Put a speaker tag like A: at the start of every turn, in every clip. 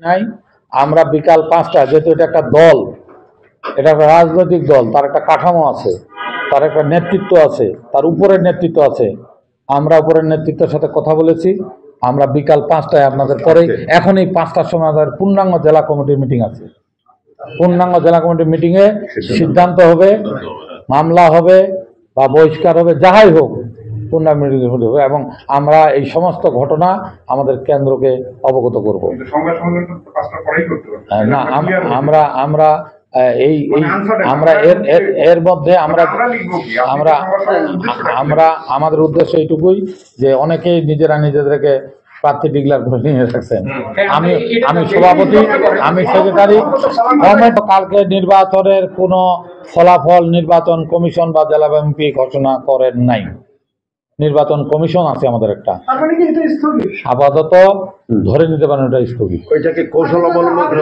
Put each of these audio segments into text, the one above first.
A: নাই। আমরা বিকাল 5টা, যেহেতু এটা একটা দল, এটা একটা রাজনৈতিক দল, তার একটা কাঠামো আছে, তার একটা নেতৃত্ব আছে, তার উপরের নেতৃত্ব আছে। আমরা উপরের নেতৃত্বের সাথে কথা বলেছি। আমরা বিকাল 5টায় আপনাদের পরে, এখনই 5টার সময় আমাদের পূর্ণাঙ্গ জেলা কমিটির মিটিং আছে। পূর্ণাঙ্গ জেলা কমিটির মিটিংয়ে সিদ্ধান্ত হবে, মামলা হবে বা বহিষ্কার হবে, যাহাই হোক পূর্ণাঙ্গ মিটিং হবে এবং আমরা এই সমস্ত ঘটনা আমাদের কেন্দ্রকে অবগত করব। না, আমরা আমরা এই আমরা এর মধ্যে আমরা আমরা আমরা আমাদের উদ্দেশ্য এইটুকুই যে অনেকেই নিজেদেরকে প্রার্থী ডিক্লেয়ার করে নিয়ে রাখছেন। আমি সভাপতি, আমি সেক্রেটারি। কালকে নির্বাচনের কোনো ফলাফল নির্বাচন কমিশন বা জেলা এমপি ঘোষণা করেন নাই। নির্বাচন কমিশন আছে আমাদের একটা, আপাতত ধরে নিতে পারেন এটা স্থগিত।
B: ওইটাকে কৌশল অবলম্বন করে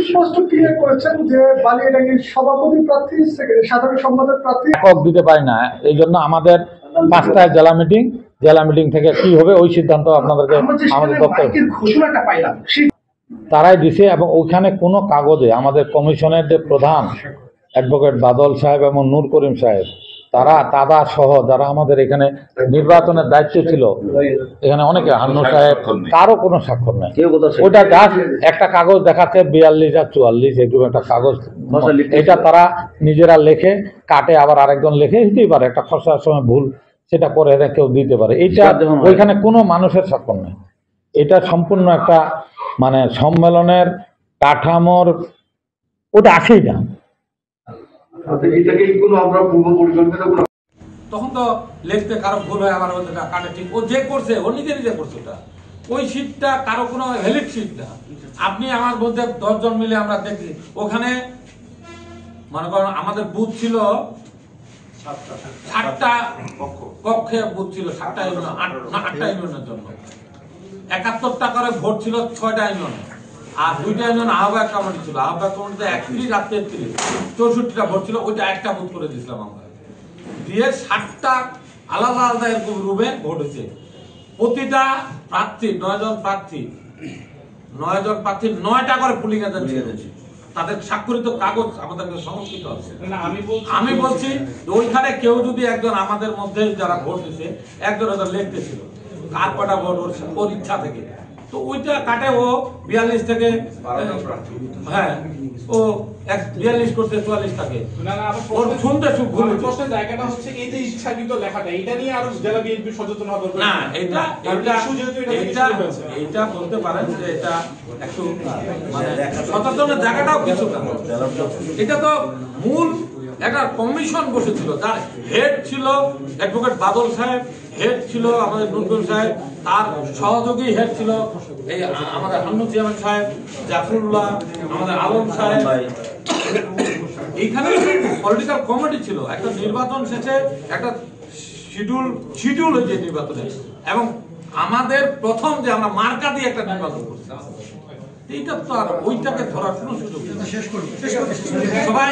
C: স্পষ্ট ক্লিয়ার করেছেন যে বালিয়াডাঙ্গির সভাপতি প্রার্থী, সাধারণ সম্পাদক প্রার্থী
A: একক দিতে পারি না। এই জন্য আমাদের 5টায় জেলা মিটিং থেকে কি হবে ওই সিদ্ধান্ত আপনাদেরকে আমাদের দপ্তর
C: ঘোষণাটা পাইলাম
A: তারাই দিছে এবং ওইখানে কোনো কাগজে আমাদের কমিশনের যে প্রধান অ্যাডভোকেট বাদল সাহেব এবং নূর করিম সাহেব, তারা দাদা সহ যারা আমাদের এখানে নির্বাচনের দায়িত্ব ছিল, এখানে অনেকে, হান্নু সাহেব, কারো কোনো স্বাক্ষর নেই। ওটা জাস্ট একটা কাগজ দেখাচ্ছে 42 আর 44 এরকম একটা কাগজ, এটা তারা নিজেরা লেখে কাটে, আবার আরেকজন লেখে, দিতেই পারে একটা খসড়ার সময় ভুল, সেটা করে কেউ দিতে পারে। এইটা ওইখানে কোনো মানুষের স্বাক্ষর নেই। এটা সম্পূর্ণ একটা মানে সম্মেলনের কাঠামোর ওটা আসেই না।
D: তখন তো লিখতে কারো ভুল হয়, আমার কাটে ঠিক, ও যে করছে ও নিজে করছে। ওটা ওই সিটটা কারো কোনো ভ্যালিড সিট না। আপনি আমার মধ্যে 10 জন মিলে আমরা দেখি, ওখানে মনে করেন আমাদের বুথ ছিল 7টা কক্ষে বুথ ছিল, 7টা ইউনিয়ন, 8টা ইউনিয়নের জন্য 71টা করে ভোট ছিল 6টা ইউনিয়নে, আর 2টা ইউনিয়ন আহ্বায়ক কমিটি ছিল। আহ্বায়ক কমিটিতে 31 আর 33 64টা ভোট ছিল, ওইটা একটা বুথ করে দিয়েছিলাম আমরা, দিয়ে 7টা আলাদা আলাদা এরকম রুমে ভোট হয়েছে। প্রতিটা প্রার্থী 9 জন প্রার্থী 9টা করে পুলিং এজেন্ট ছিল, তাদের স্বাক্ষরিত কাগজ আমাদের সংরক্ষিত আছে। আমি বলছি ওইখানে কেউ যদি একজন আমাদের মধ্যে যারা ভোট দিচ্ছে একজন ওদের লিখতেছিল কার কটা ভোট ওর ইচ্ছা থেকে, তো ওইটা কাটে ও 42 থেকে, হ্যাঁ ও 42 করতে 44 থাকে। ওর শুনতে ভুল
E: প্রশ্নের জায়গাটা হচ্ছে এই যে ইচ্ছাকৃত লেখাটা, এটা নিয়ে আরো জেলা বিএনপি সচেতন হওয়া দরকার।
D: না, এটা বলতে পারেন যে এটা একটু মানে সচেতনের জায়গাটাও কিছু না। এটা তো মূল একটা কমিশন বসেছিল, যার হেড ছিল অ্যাডভোকেট বাদল সাহেব, হেড ছিল আমাদের নুরুল সাহেব, তার সহযোগী হেড ছিল এই আমাদের হান্নু চেয়ারম্যান সাহেব, জাফরুল্লাহ, আমাদের আলম সাহেব। এইখানে পলিটিক্যাল কমিটি ছিল। একটা নির্বাচন শেষে একটা শিডিউল হয়েছে নির্বাচনে, এবং আমাদের প্রথম যে আমরা মার্কা দিয়ে একটা নির্বাচন করছি, এইটা তো আর ওইটাকে ধরার কোনো সুযোগ নেই। সবাই